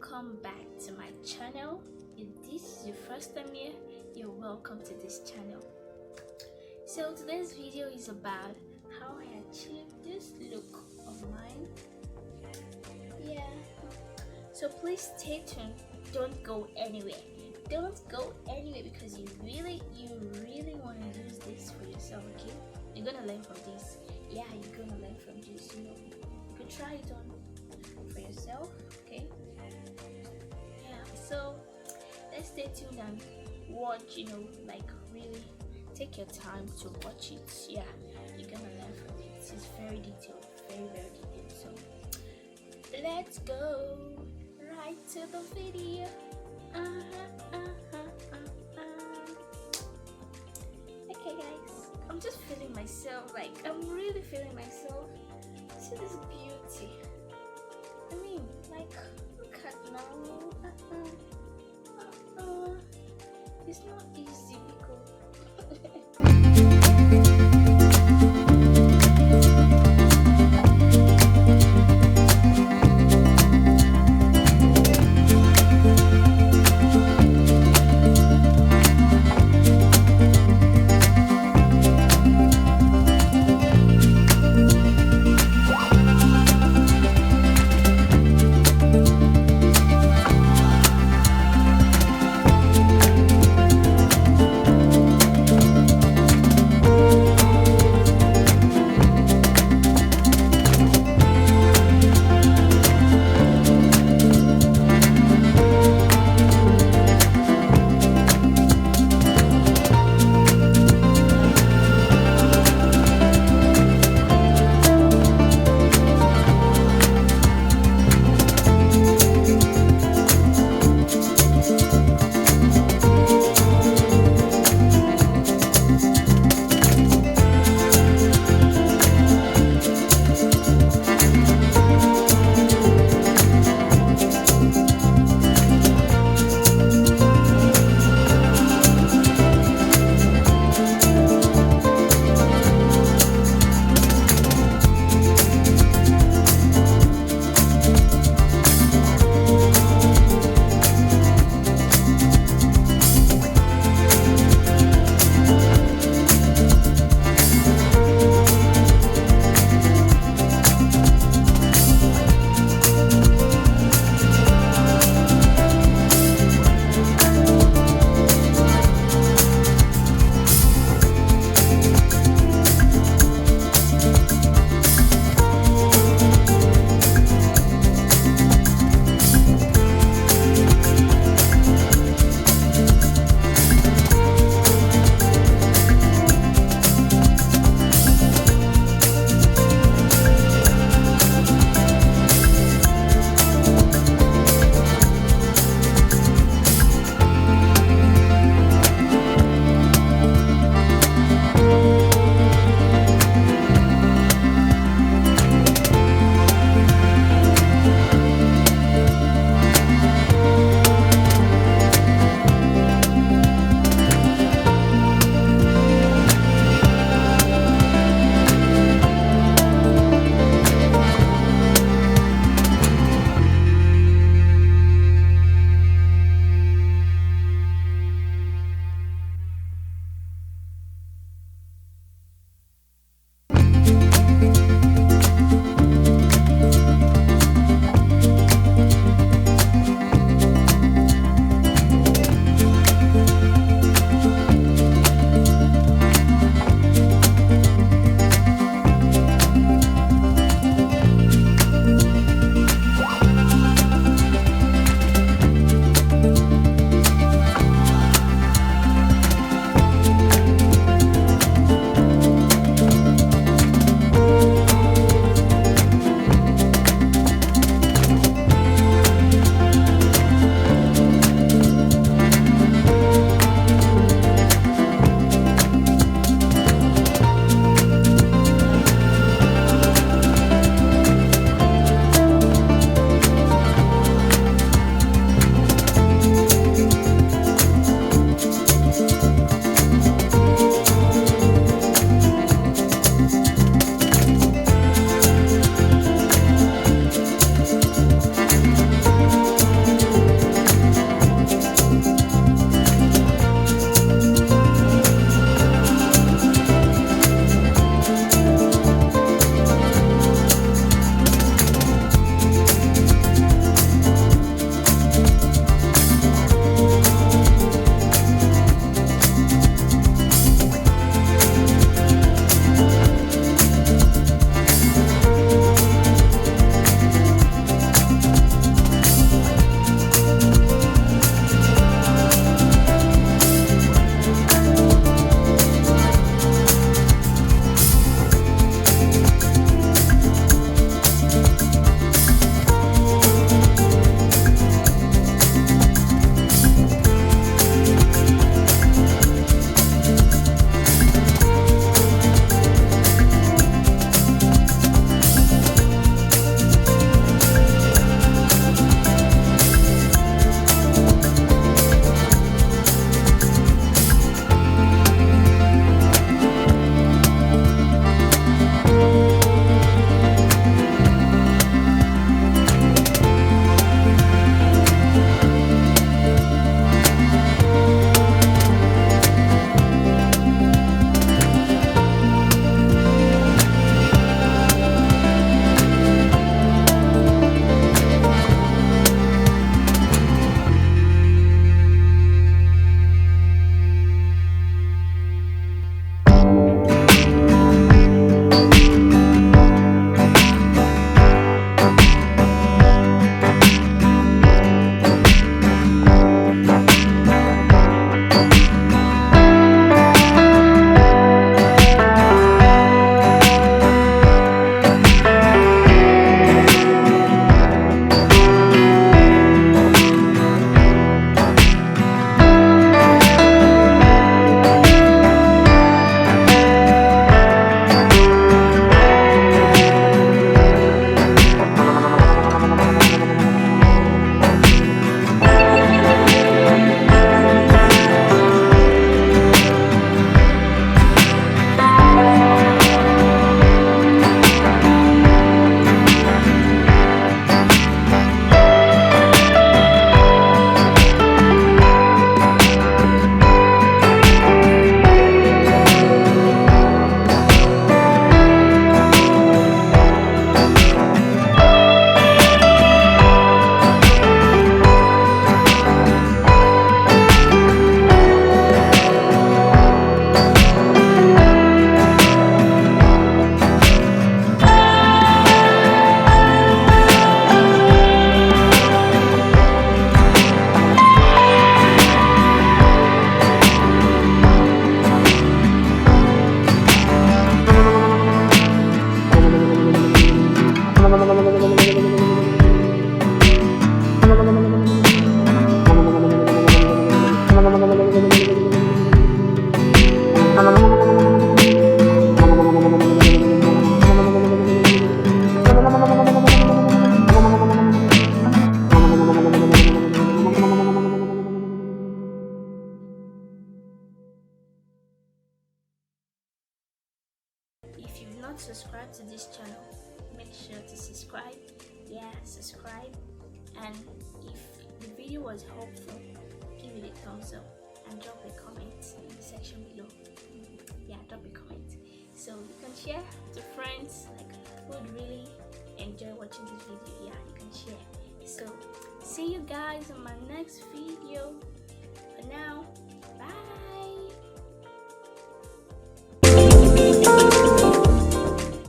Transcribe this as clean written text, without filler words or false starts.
welcome back to my channel. If this is your first time here, you're welcome to this channel. So today's video is about how I achieved this look of mine. Yeah, so please stay tuned. Don't go anywhere. Don't go anywhere because you really want to use this for yourself. Okay, you're gonna learn from this. Yeah, you're gonna learn from this. You could try it on for yourself. Okay, yeah, so let's stay tuned and watch. Like really take your time to watch it. Yeah, you're gonna learn from it. It's very detailed, very detailed. So let's go right to the video. Okay guys, I'm just feeling myself. Like I'm really feeling myself. See this beauty. I mean, like, look at now. It's not easy because not subscribed to this channel, make sure to subscribe. Yeah, subscribe. And if the video was helpful, give it a thumbs up and drop a comment in the section below. Yeah, drop a comment so you can share to friends like who would really enjoy watching this video. Yeah, you can share. So see you guys in my next video. For now,